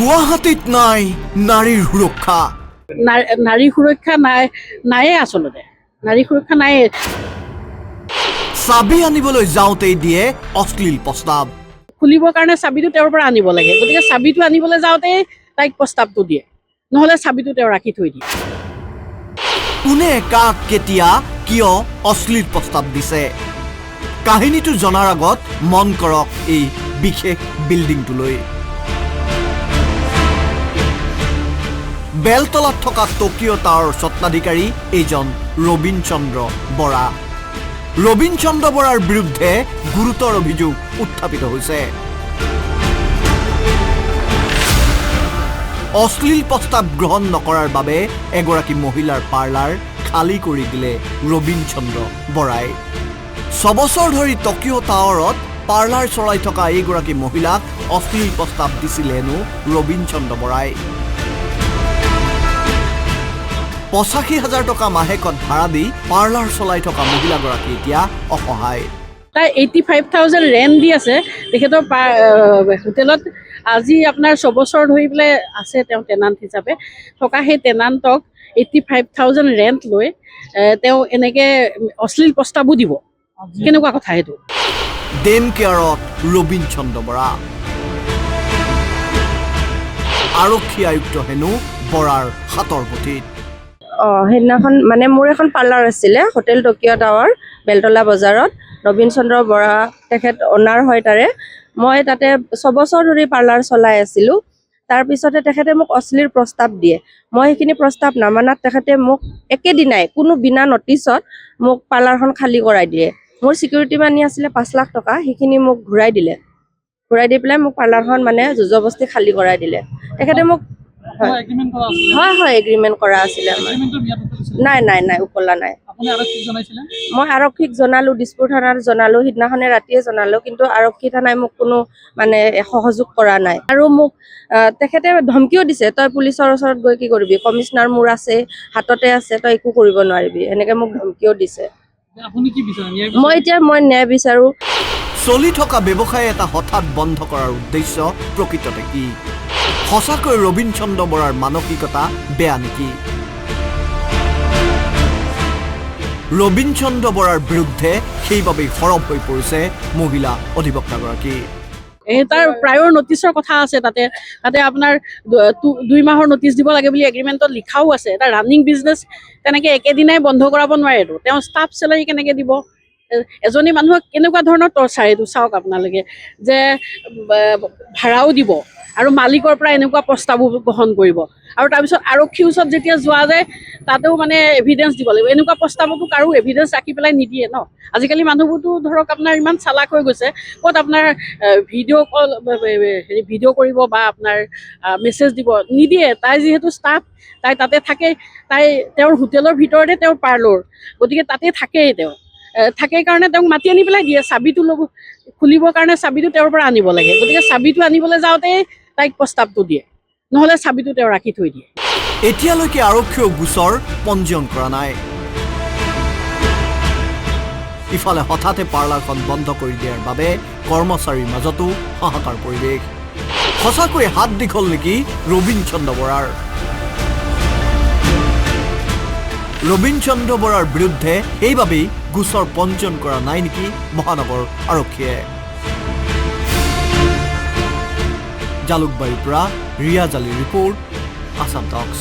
গুৱাহাটীত নাই নাৰীৰ সুৰক্ষা। নাৰী সুৰক্ষা নাইয়ে আচলতে নাৰী সুৰক্ষা নাইয়ে। চাবি আনিবলৈ যাওঁতেই দিয়ে অশ্লীল প্ৰস্তাৱ। খুলিবৰ কাৰণে চাবিটো তেওঁৰ পৰা আনিব লাগে, গতিকে চাবিটো আনিবলৈ যাওঁতেই তাইক প্ৰস্তাৱটো দিয়ে, নহ'লে চাবিটো তেওঁ ৰাখি থৈ দিয়ে। কোনে কাক কেতিয়া কিয় অশ্লীল প্ৰস্তাৱ দিছে, কাহিনীটো জনাৰ আগত মন কৰক এই বিশেষ বিল্ডিংটোলৈ। বেলতলাত থকা টকিঅ' টাৱাৰৰ স্বত্বাধিকাৰী এইজন ৰবীন চন্দ্ৰ বৰা। ৰবীন চন্দ্ৰ বৰাৰ বিৰুদ্ধে গুৰুতৰ অভিযোগ উত্থাপিত হৈছে। অশ্লীল প্ৰস্তাৱ গ্ৰহণ নকৰাৰ বাবে এগৰাকী মহিলাৰ পাৰ্লাৰ খালী কৰি দিলে ৰবীন চন্দ্ৰ বৰাই। 6 বছৰ ধৰি টকিঅ' টাৱাৰত পাৰ্লাৰ চলাই থকা এইগৰাকী মহিলাক অশ্লীল প্ৰস্তাৱ দিছিলে হেনো ৰবীন চন্দ্ৰ বৰাই। 85,000 টকা মাহেকত ভাড়া দি পাৰ্লাৰ চলাই থকা মহিলাগৰাকী এতিয়া অসহায়। তাই 85,000 ৰেণ্ট দি আছে তেখেতৰ হোটেলত। আজি আপোনাৰ 6 বছৰ ধৰি পেলাই আছে তেওঁ টেনাণ্ট হিচাপে থকা। সেই টেনাণ্টক 85,000 ৰেণ্ট লৈ তেওঁ এনেকৈ অশ্লীল প্ৰস্তাৱো দিব, কেনেকুৱা কথা সেইটো? ডেন কেয়াৰত ৰবীন চন্দ্ৰ বৰা। আৰক্ষী আয়ুক্ত হেনো বৰাৰ হাতৰ মুঠিত। সেইদিনাখন মানে মোৰ এখন পাৰ্লাৰ আছিলে হোটেল টকিঅ' টাৱাৰ বেলতলা বজাৰত। ৰবীন চন্দ্ৰ বৰা তেখেত অনাৰ হয় তাৰে। মই তাতে 6 বছৰ ধৰি পাৰ্লাৰ চলাই আছিলোঁ। তাৰপিছতে তেখেতে মোক অশ্লীল প্ৰস্তাৱ দিয়ে। মই সেইখিনি প্ৰস্তাৱ নামানাত তেখেতে মোক একেদিনাই কোনো বিনা নটিছত মোক পাৰ্লাৰখন খালী কৰাই দিয়ে। মোৰ ছিকিউৰিটি মানি আছিলে 5 লাখ টকা, সেইখিনি মোক ঘূৰাই দিলে। ঘূৰাই দি পেলাই মোক পাৰ্লাৰখন মানে জুজবস্তি খালী কৰাই দিলে তেখেতে মোক। হয় এগ্ৰিমেণ্ট কৰা আছিলে আমাৰ। নাই উকলা নাই। মই আৰক্ষীক জনালোঁ, দিছপুৰ থানাত জনালোঁ, সিদিনাখনে ৰাতিয়ে জনালোঁ, কিন্তু আৰক্ষী থানাই মোক কোনো মানে সহযোগ কৰা নাই। আৰু মোক তেখেতে ধমকিও দিছে, তই পুলিচৰ ওচৰত গৈ কি কৰিবি, কমিশনাৰ মোৰ আছে, হাততে আছে, তই একো কৰিব নোৱাৰিবি, এনেকৈ মোক ধমকিও দিছে। মই ন্যায় বিচাৰোঁ। চলি থকা ব্যৱসায় এটা হঠাৎ বন্ধ কৰাৰ উদ্দেশ্য প্ৰকৃততে কি? সঁচাকৈ ৰবীন চন্দ্ৰ বৰাৰ মানসিকতা বেয়া নেকি? ৰবীন চন্দ্ৰ বৰাৰ বিৰুদ্ধে সেইবাবেই সৰব হৈ পৰিছে মহিলা অধিবক্তাগৰাকী। তাৰ প্ৰায়ৰ নটিচৰ কথা আছে তাতে আপোনাৰ 2 মাহৰ নটিচ দিব লাগে বুলি এগ্ৰিমেণ্টত লিখাও আছে। এটা ৰানিং বিজনেছ তেনেকৈ একেদিনাই বন্ধ কৰাব নোৱাৰেতো। তেওঁ ষ্টাফ চেলাৰী কেনেকৈ দিব? এজনী মানুহক কেনেকুৱা ধৰণৰ টৰ্চাৰ এইটো চাওক আপোনালোকে, যে ভাড়াও দিব আৰু মালিকৰ পৰা এনেকুৱা প্ৰস্তাৱো গ্ৰহণ কৰিব। আৰু তাৰপিছত আৰক্ষীৰ ওচৰত যেতিয়া যোৱা যায় তাতেও মানে এভিডেঞ্চ দিব লাগিব। এনেকুৱা প্ৰস্তাৱতো কাৰো এভিডেঞ্চ ৰাখি পেলাই নিদিয়ে ন। আজিকালি মানুহবোৰতো ধৰক আপোনাৰ ইমান চালাক হৈ গৈছে, ক'ত আপোনাৰ ভিডিঅ' কল ভিডিঅ' কৰিব বা আপোনাৰ মেছেজ দিব নিদিয়ে। তাই যিহেতু ষ্টাফ, তাই তাতে থাকে, তেওঁৰ হোটেলৰ ভিতৰতে তেওঁৰ পাৰ্লাৰ, গতিকে তাতে থাকেই। তেওঁ থাকেই কাৰণে তেওঁক মাতি আনি পেলাই দিয়ে। চাবিটো ল'ব, খুলিবৰ কাৰণে চাবিটো তেওঁৰ পৰা আনিব লাগে, গতিকে চাবিটো আনিবলৈ যাওঁতেই তাইক প্ৰস্তাৱটো দিয়ে, নহ'লে চাবিটো তেওঁ ৰাখি থৈ দিয়ে। এতিয়ালৈকে আৰক্ষীয়েও গোচৰ পঞ্জীয়ন কৰা নাই। ইফালে হঠাতে পাৰ্লাৰখন বন্ধ কৰি দিয়াৰ বাবে কৰ্মচাৰীৰ মাজতো হাহাকাৰ পৰিৱেশ। সঁচাকৈ হাত দীঘল নেকি ৰবীন চন্দ্ৰ বৰাৰ? ৰবীন চন্দ্ৰ বৰাৰ বিৰুদ্ধে এইবাবেই গোচৰ পঞ্জীয়ন কৰা নাই নেকি মহানগৰ আৰক্ষীয়ে? জালুকবাৰীৰ পৰা ৰিয়াজ আলীৰ ৰিপৰ্ট, আছাম টক্স।